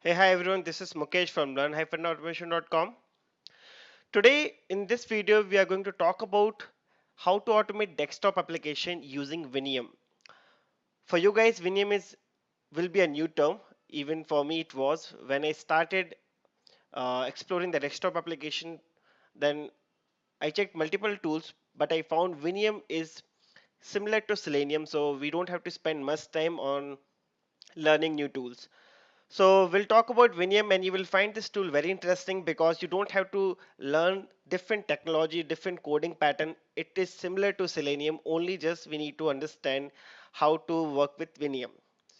Hi everyone, this is Mukesh from learn-automation.com. Today in this video we are going to talk about how to automate desktop application using Winium. For you guys, Winium is will be a new term. Even for me it was when I started exploring the desktop application. Then I checked multiple tools, but I found Winium is similar to Selenium, so we don't have to spend much time on learning new tools. So we'll talk about Winium and you will find this tool very interesting because you don't have to learn different technology, different coding pattern. It is similar to Selenium, only just we need to understand how to work with Winium.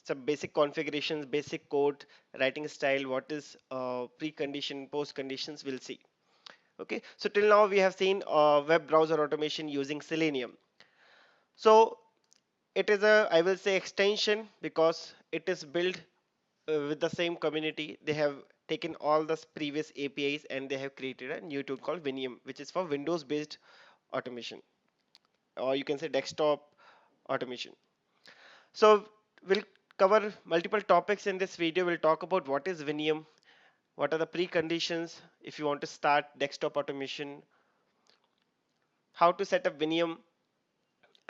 Some basic configurations, basic code, writing style, what is precondition, post conditions, we'll see. Okay, so till now we have seen web browser automation using Selenium. So it is a, I will say, extension because it is built with the same community. They have taken all the previous APIs and they have created a new tool called Winium, which is for Windows based automation, or you can say desktop automation. So we'll cover multiple topics in this video. We'll talk about what is Winium, what are the preconditions if you want to start desktop automation, how to set up Winium,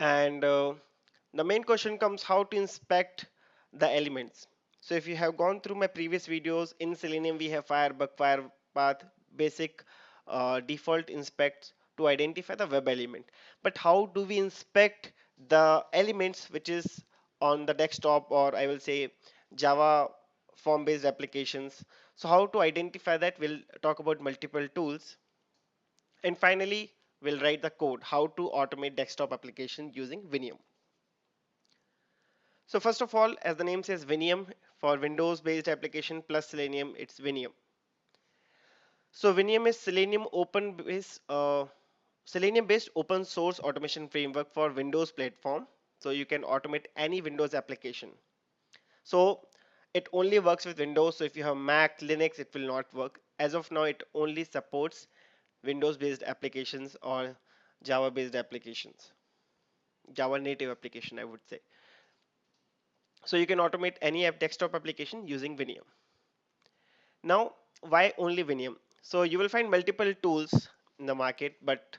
and the main question comes how to inspect the elements. So if you have gone through my previous videos, in Selenium we have Firebug, Firepath, basic default inspects to identify the web element. But how do we inspect the elements which is on the desktop, or I will say Java form based applications? So how to identify that? We'll talk about multiple tools. And finally, we'll write the code how to automate desktop application using Winium. So first of all, as the name says, Winium, for Windows based application plus Selenium, it's Winium. So Winium is Selenium based open source automation framework for Windows platform. So you can automate any Windows application. So it only works with Windows. So if you have Mac, Linux, it will not work. As of now, it only supports Windows based applications or Java based applications, Java native application, I would say. So you can automate any desktop application using Winium. Now, why only Winium? So you will find multiple tools in the market, but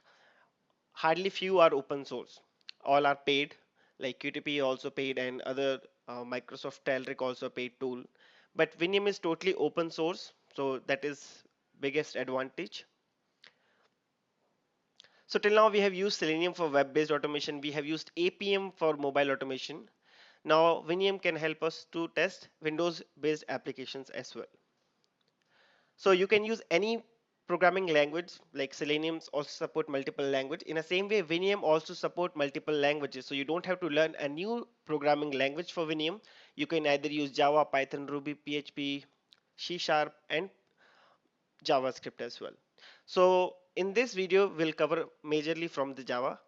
hardly few are open source. All are paid, like QTP also paid, and other Microsoft Telerik also paid tool. But Winium is totally open source, so that is biggest advantage. So till now we have used Selenium for web-based automation. We have used APM for mobile automation. Now Winium can help us to test Windows-based applications as well. So you can use any programming language, like Selenium also support multiple language. In the same way, Winium also support multiple languages. So you don't have to learn a new programming language for Winium. You can either use Java, Python, Ruby, PHP, C Sharp, and JavaScript as well. So in this video, we'll cover majorly from the Java.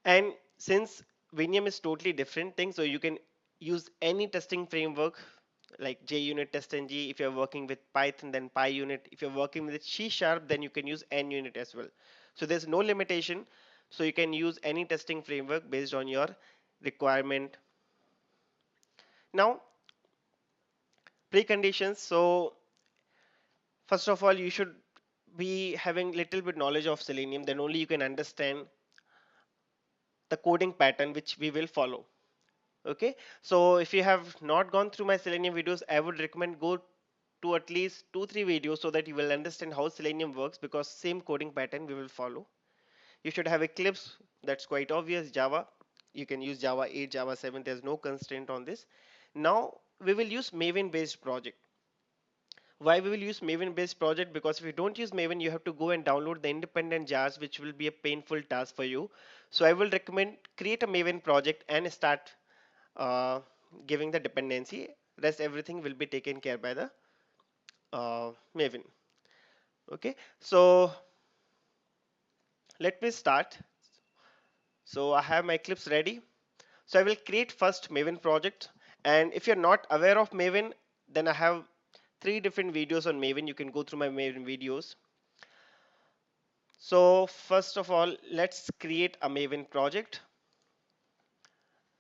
And since Winium is totally different thing, so you can use any testing framework like JUnit, TestNG. If you're working with Python, then PyUnit. If you're working with C Sharp, then you can use NUnit as well. So there's no limitation. So you can use any testing framework based on your requirement. Now, preconditions. So first of all, you should be having little bit knowledge of Selenium. Then only you can understand the coding pattern which we will follow. Okay, so if you have not gone through my Selenium videos, I would recommend go to at least 2-3 videos so that you will understand how Selenium works, because same coding pattern we will follow. You should have Eclipse, that's quite obvious. Java, you can use Java 8, Java 7, there's no constraint on this. Now we will use Maven based project. Why we will use Maven based project? Because if you don't use Maven, you have to go and download the independent jars, which will be a painful task for you. So I will recommend create a Maven project and start uh, giving the dependency. Rest everything will be taken care by the Maven. Okay, so let me start. So I have my Eclipse ready. So I will create first Maven project. And if you're not aware of Maven, then I have 3 different videos on Maven. You can go through my Maven videos. So first of all, let's create a Maven project.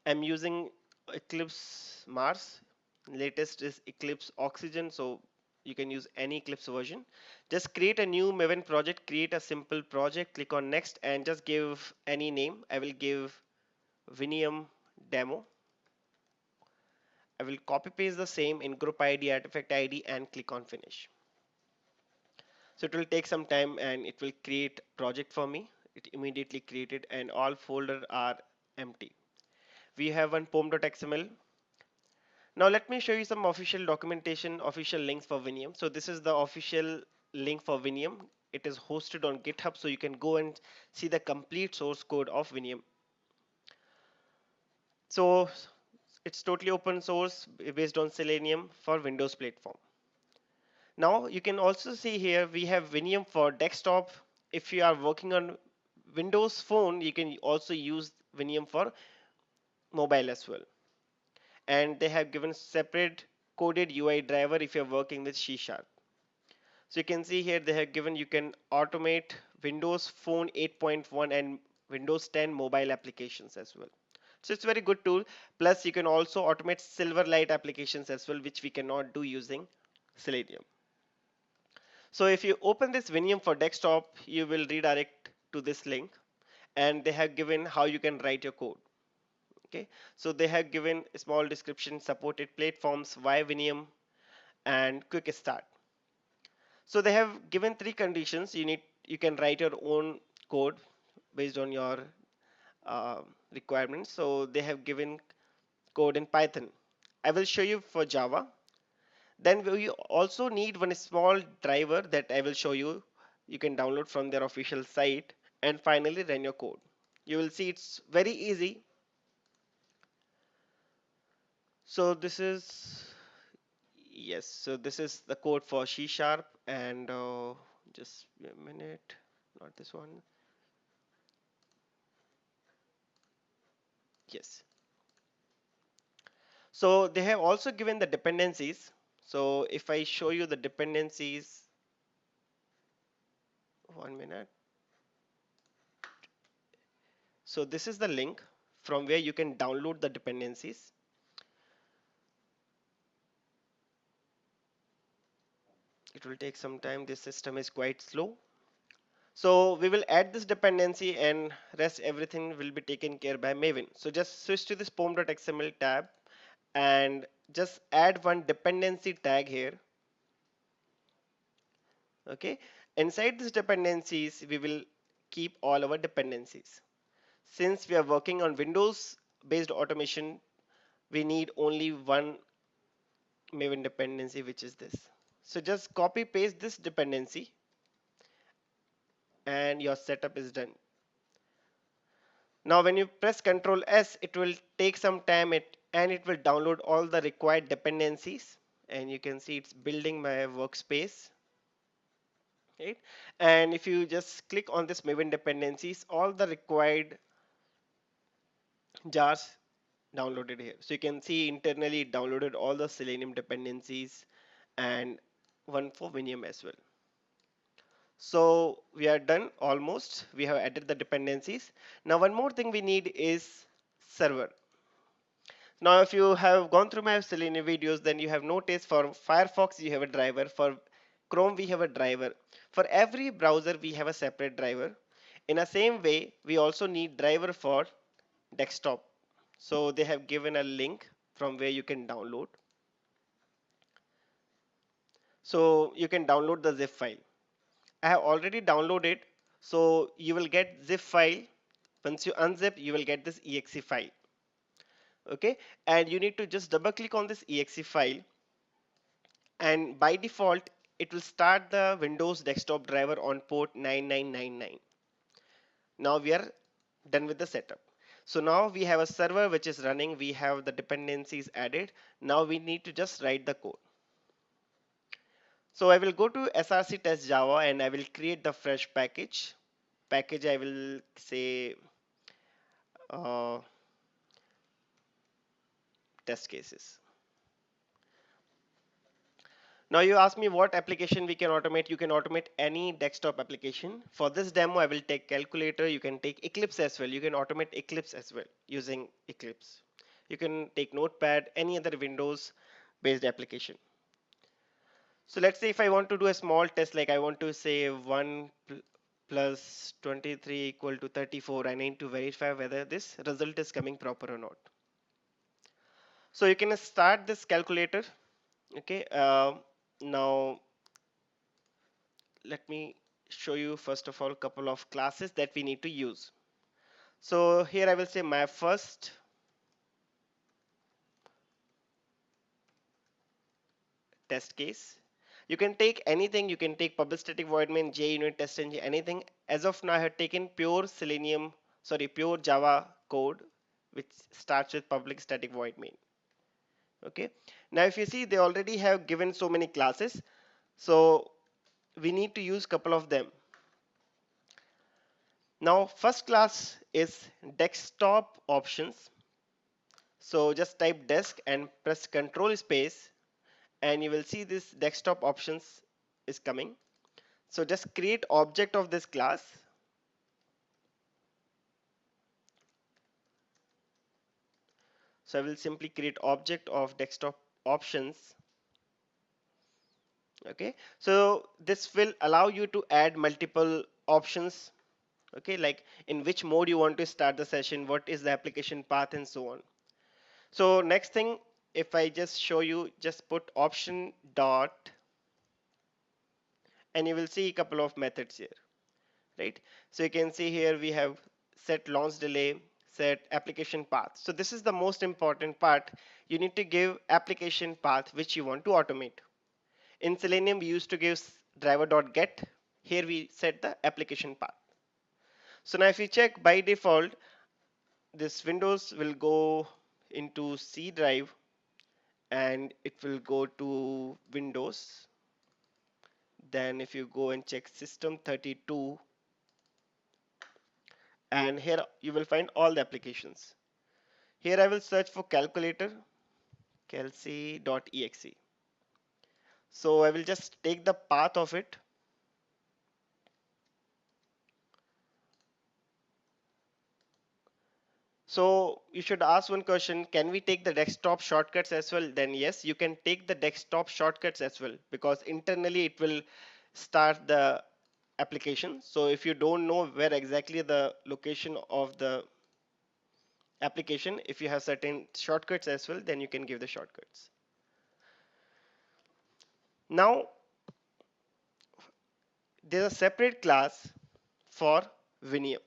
I'm using Eclipse Mars. Latest is Eclipse Oxygen, so you can use any Eclipse version. Just create a new Maven project, create a simple project, click on next and just give any name. I will give Winium demo. I will copy paste the same in group ID, artifact ID and click on finish. So it will take some time and it will create project for me. It immediately created and all folders are empty. We have one pom.xml. Now let me show you some official documentation, official links for Winium. So this is the official link for Winium. It is hosted on GitHub, so you can go and see the complete source code of Winium. So it's totally open source based on Selenium for Windows platform. Now you can also see here we have Winium for desktop. If you are working on Windows phone, you can also use Winium for mobile as well. And they have given separate coded UI driver if you're working with C#. So you can see here they have given you can automate Windows Phone 8.1 and Windows 10 mobile applications as well. So it's a very good tool. Plus you can also automate Silverlight applications as well, which we cannot do using Selenium. So if you open this Winium for desktop, you will redirect to this link and they have given how you can write your code. Okay, so they have given a small description, supported platforms, why Winium and quick start. So they have given three conditions. You can write your own code based on your requirements. So they have given code in Python. I will show you for Java. Then we also need one small driver that I will show you. You can download from their official site and finally run your code. You will see it's very easy. So this is yes. So this is the code for C# and just a minute, not this one. Yes. So they have also given the dependencies. So if I show you the dependencies, 1 minute. So this is the link from where you can download the dependencies. It will take some time. This system is quite slow. So we will add this dependency and rest everything will be taken care by Maven. So just switch to this pom.xml tab and just add one dependency tag here. Okay. Inside these dependencies, we will keep all our dependencies. Since we are working on Windows based automation, we need only one Maven dependency, which is this. So just copy paste this dependency and your setup is done. Now when you press Ctrl S, it will take some time and it will download all the required dependencies and you can see it's building my workspace. Right? And if you just click on this Maven dependencies, all the required jars downloaded here. So you can see internally it downloaded all the Selenium dependencies and one for Winium as well. So we are done almost. We have added the dependencies. Now one more thing we need is server. Now if you have gone through my Selenium videos, then you have noticed for Firefox you have a driver, for Chrome we have a driver. For every browser we have a separate driver. In the same way, we also need driver for desktop. So they have given a link from where you can download. So you can download the zip file. I have already downloaded. So you will get zip file. Once you unzip, you will get this exe file. Okay, and you need to just double click on this exe file and by default it will start the Windows desktop driver on port 9999. Now we are done with the setup. So now we have a server which is running, we have the dependencies added. Now we need to just write the code. So I will go to src test java and I will create the fresh package. Package I will say uh, test cases. Now you ask me what application we can automate. You can automate any desktop application. For this demo, I will take calculator. You can take Eclipse as well. You can automate Eclipse as well using Eclipse. You can take Notepad, any other Windows based application. So let's say if I want to do a small test, like I want to say 1 plus 23 equal to 34, I need to verify whether this result is coming proper or not. So you can start this calculator. Okay, now let me show you first of all a couple of classes that we need to use. So here I will say my first test case. You can take anything, you can take public static void main, JUnit, test engine, anything. As of now, I have taken pure Selenium, sorry, pure Java code, which starts with public static void main. Okay. Now, if you see, they already have given so many classes, so we need to use couple of them. Now, first class is desktop options. So just type desk and press control space, and you will see this desktop options is coming. So just create object of this class. So I will simply create object of desktop options. Okay, so this will allow you to add multiple options. Okay, like in which mode you want to start the session, what is the application path, and so on. So next thing, if I just show you, just put option dot, and you will see a couple of methods here, right? So you can see here we have set launch delay, set application path. So this is the most important part. You need to give application path which you want to automate. In Selenium, we used to give driver.get. Here we set the application path. So now if you check, by default, this Windows will go into C drive and it will go to Windows. Then if you go and check system 32, and here you will find all the applications. Here I will search for calculator, calc.exe. So I will just take the path of it. So you should ask one question, can we take the desktop shortcuts as well? Then yes, you can take the desktop shortcuts as well, because internally it will start the application. So if you don't know where exactly the location of the application, if you have certain shortcuts as well, then you can give the shortcuts. Now there's a separate class for Winium.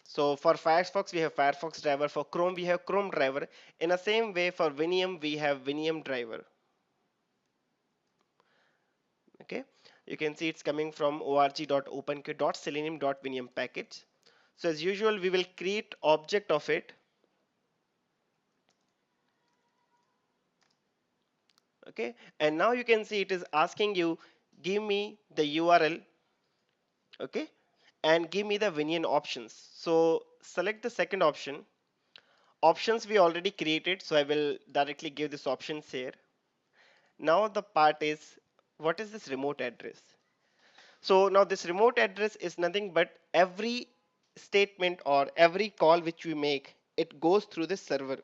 So for Firefox, we have Firefox driver. For Chrome, we have Chrome driver. In the same way, for Winium, we have Winium driver. Okay, you can see it's coming from org.openq.selenium.winium package. So as usual, we will create object of it. Okay, and now you can see it is asking you, give me the URL. Okay, and give me the Winium options. So select the second option. Options we already created, so I will directly give this options here. Now the part is, what is this remote address? So now this remote address is nothing but every statement or every call which we make, it goes through this server,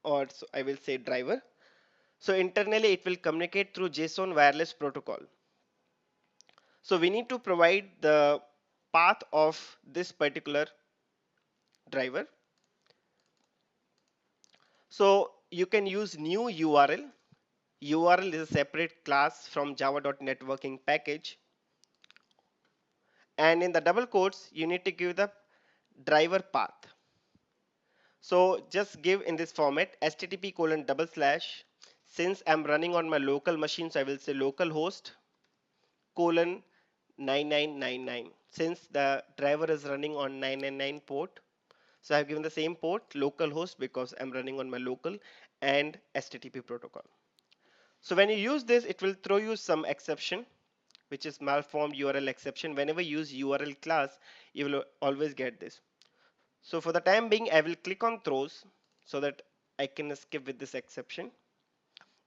or so I will say driver. So internally it will communicate through JSON wireless protocol. So we need to provide the path of this particular driver. So you can use new URL. URL is a separate class from java.networking package. And in the double quotes, you need to give the driver path. So just give in this format http:// since I'm running on my local machine, so I will say localhost colon 9999. Since the driver is running on 999 port, so I've given the same port localhost because I'm running on my local and HTTP protocol. So when you use this, it will throw you some exception, which is malformed URL exception. Whenever you use URL class, you will always get this. So for the time being, I will click on throws so that I can skip with this exception.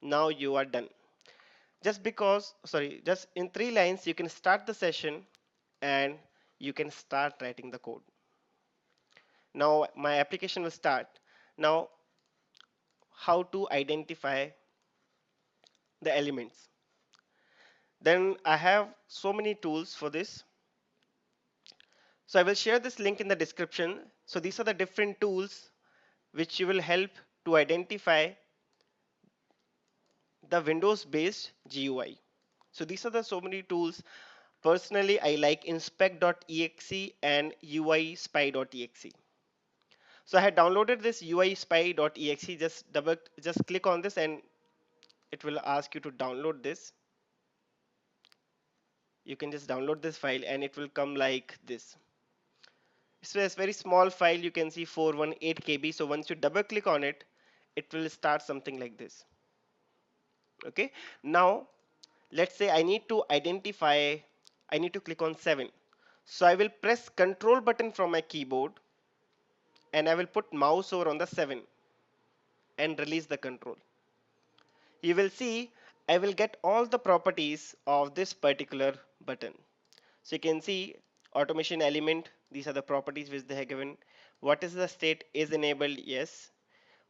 Now you are done. Just because, sorry, just in 3 lines, you can start the session and you can start writing the code. Now my application will start. Now, how to identify the elements. Then I have so many tools for this. So I will share this link in the description. So these are the different tools which you will help to identify the Windows based GUI. So these are the so many tools. Personally, I like inspect.exe and uispy.exe. So I had downloaded this uispy.exe. Just click on this and it will ask you to download this. You can just download this file and it will come like this. So it's a very small file. You can see 418 KB. So once you double click on it, it will start something like this. Okay. Now let's say I need to identify, I need to click on 7. So I will press control button from my keyboard and I will put mouse over on the 7 and release the control. You will see I will get all the properties of this particular button. So you can see automation element, these are the properties which they have given. What is the state is enabled? Yes.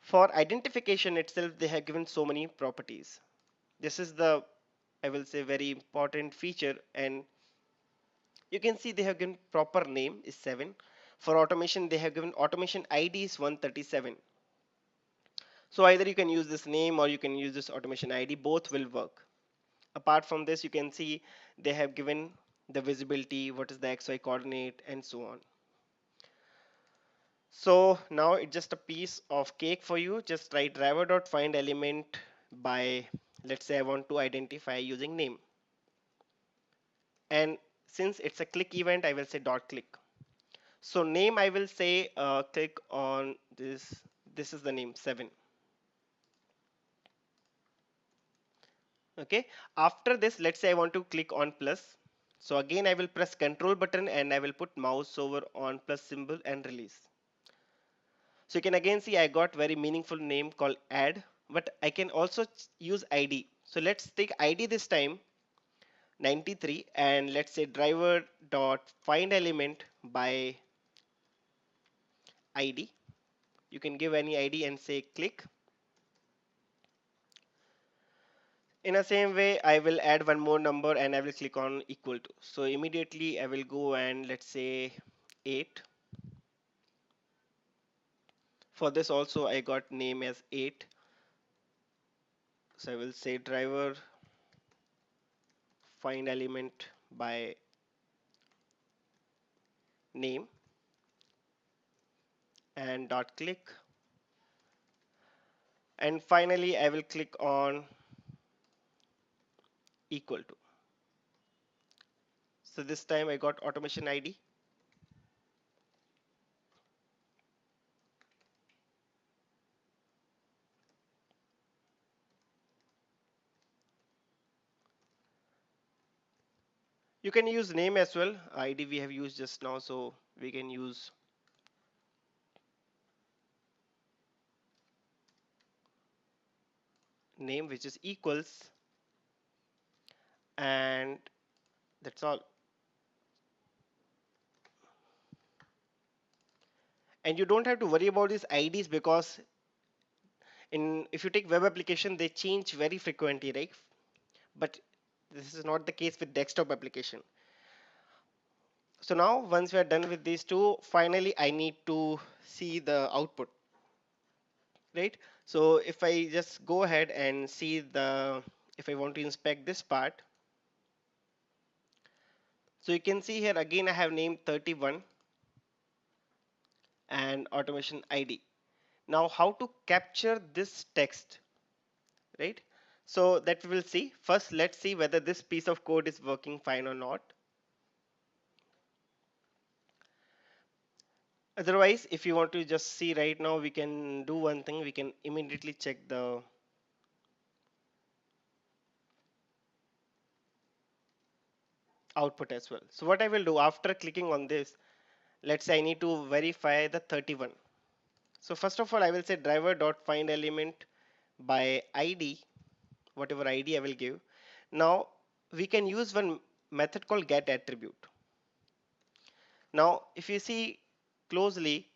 For identification itself, they have given so many properties. This is the, I will say, very important feature, and you can see they have given proper name is 7. For automation, they have given automation ID is 137. So either you can use this name or you can use this automation ID, both will work. Apart from this, you can see they have given the visibility, what is the XY coordinate, and so on. So now it's just a piece of cake for you. Just write driver.find element by, let's say I want to identify using name. And since it's a click event, I will say dot click. So name, I will say click on this. This is the name 7. Okay. After this, let's say I want to click on plus. So again, I will press control button and I will put mouse over on plus symbol and release. So you can again see I got very meaningful name called add, but I can also use ID. So let's take ID this time 93 and let's say driver dot find element by ID. You can give any ID and say click. In the same way, I will add one more number and I will click on equal to. So immediately I will go and let's say 8. For this also I got name as 8. So I will say driver find element by name and dot click. And finally I will click on equal to. So this time I got automation ID. You can use name as well. ID we have used just now, so we can use name, which is equals, and that's all. And you don't have to worry about these IDs because in if you take web application, they change very frequently, right? But this is not the case with desktop application. So now once we are done with these two, finally I need to see the output, right? So if I just go ahead and see the, if I want to inspect this part, so you can see here again I have named 31 and automation ID. Now how to capture this text, right? So that we will see. First, let's see whether this piece of code is working fine or not. Otherwise, if you want to just see right now, we can do one thing. We can immediately check the output as well. So what I will do after clicking on this, let's say I need to verify the 31. So first of all, I will say driver dot find element by ID, whatever ID I will give. Now we can use one method called get attribute. Now if you see closely,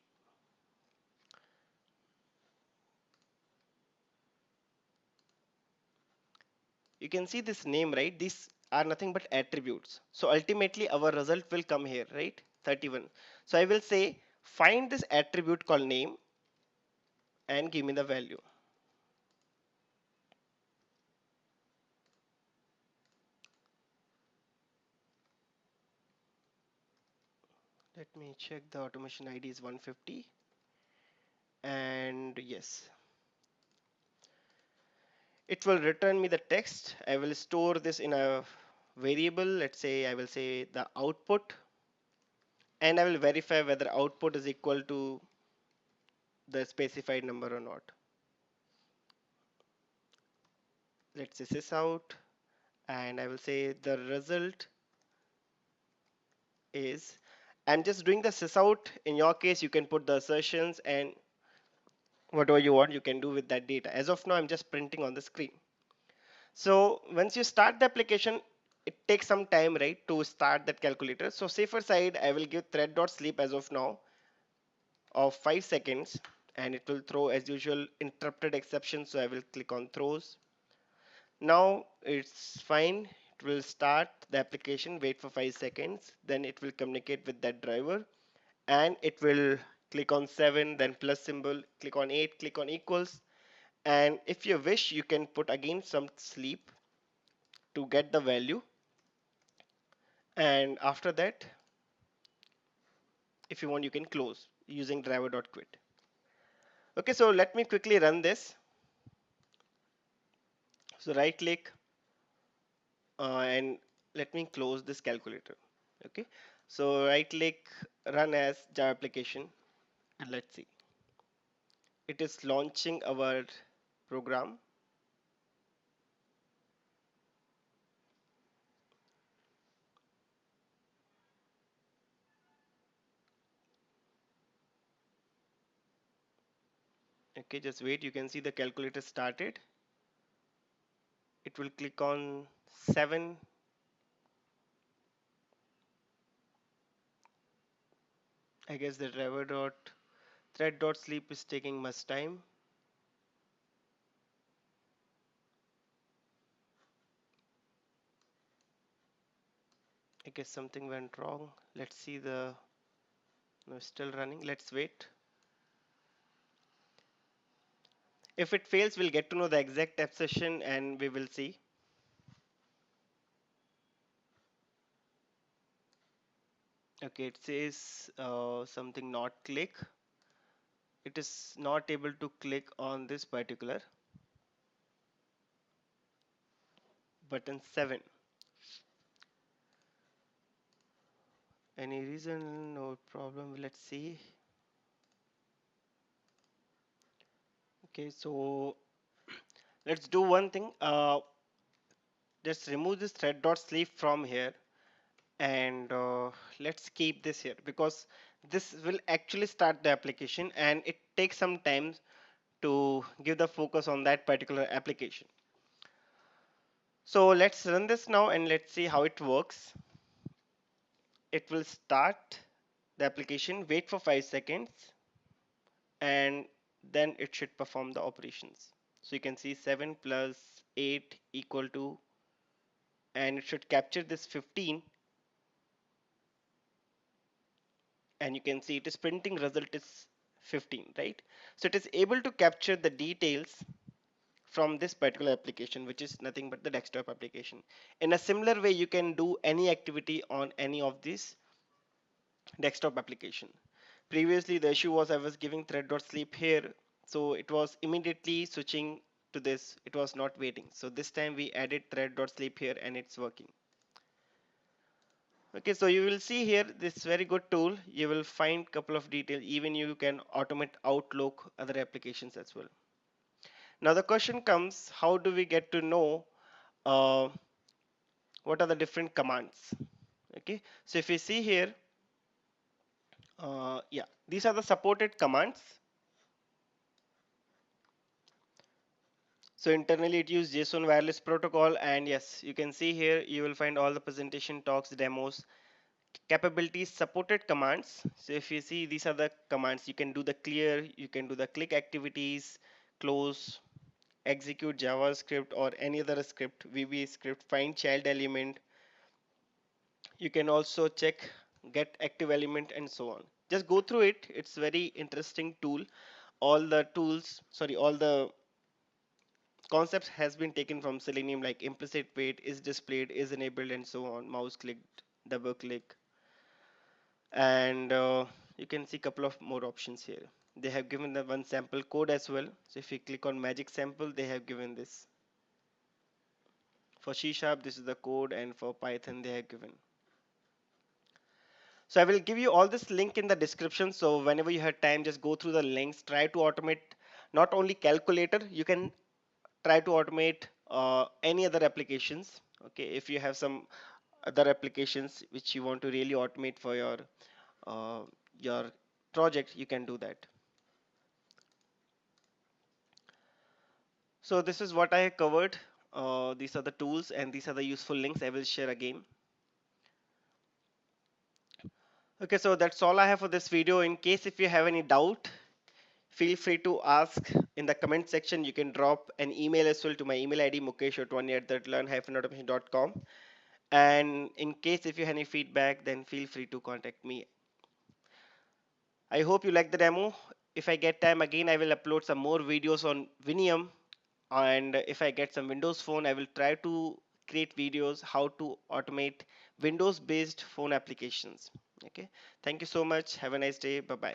you can see this name, right? These are nothing but attributes. So ultimately our result will come here, right? 31. So I will say find this attribute called name and give me the value. Let me check, the automation ID is 150, and yes, it will return me the text. I will store this in a variable. Let's say I will say the output, and I will verify whether output is equal to the specified number or not. Let's say sys out, and I will say the result is, I'm just doing the sys out. In your case, you can put the assertions and whatever you want, you can do with that data. As of now, I'm just printing on the screen. So once you start the application, it takes some time, right, to start that calculator. So safer side, I will give thread.sleep as of now of 5 seconds, and it will throw as usual interrupted exception. So I will click on throws. Now it's fine. It will start the application, wait for 5 seconds, then it will communicate with that driver, and it will click on 7, then plus symbol, click on 8, click on equals, and if you wish, you can put again some sleep to get the value, and after that, if you want, you can close using driver.quit. Okay, so let me quickly run this. So right click, and let me close this calculator. Okay, so right click, run as Java application, and let's see, it is launching our program. Okay, just wait, you can see the calculator started. It will click on 7. I guess the driver dot thread dot sleep is taking much time. I guess something went wrong. Let's see, the no, still running. Let's wait. If it fails, we'll get to know the exact obsession and we will see. Okay, it says something not click. It is not able to click on this particular button 7. Any reason? No problem. Let's see. Okay, so let's do one thing. Just remove this thread dot sleep from here, and let's keep this here because this will actually start the application and it takes some time to give the focus on that particular application. So let's run this now and let's see how it works. It will start the application, wait for 5 seconds, and then it should perform the operations. So you can see 7 plus 8 equal to, and it should capture this 15, and you can see it is printing result is 15, right? So it is able to capture the details from this particular application, which is nothing but the desktop application. In a similar way, you can do any activity on any of these desktop application. Previously, the issue was I was giving thread.sleep here, so it was immediately switching to this. It was not waiting. So this time we added thread.sleep here and it's working. Okay, so you will see here this very good tool. You will find couple of details. Even you can automate Outlook, other applications as well. Now the question comes, how do we get to know uh, what are the different commands? Okay, so if you see here, yeah, these are the supported commands. So internally it uses JSON wireless protocol, and yes, you can see here you will find all the presentation talks, demos, capabilities, supported commands. So if you see, these are the commands. You can do the clear, you can do the click activities, close, execute JavaScript or any other script, VB script, find child element. You can also check get active element and so on. Just go through it. It's very interesting tool. All the tools, sorry, all the concepts has been taken from Selenium, like implicit wait, is displayed, is enabled, and so on. Mouse clicked, double click, and you can see a couple of more options here. They have given the one sample code as well. So if you click on magic sample, they have given this. For C sharp, this is the code, and for Python, they have given. So I will give you all this link in the description. So whenever you have time, just go through the links. Try to automate not only calculator, you can try to automate any other applications. Okay, if you have some other applications which you want to really automate for uh, your project, you can do that. So this is what I have covered. These are the tools and these are the useful links I will share again. Okay, so that's all I have for this video. In case if you have any doubt, feel free to ask in the comment section. You can drop an email as well to my email ID mukesh.otwani@learn-automation.com. And in case if you have any feedback, then feel free to contact me. I hope you like the demo. If I get time again, I will upload some more videos on Winium. And if I get some Windows phone, I will try to create videos how to automate Windows based phone applications. Okay. Thank you so much. Have a nice day. Bye bye.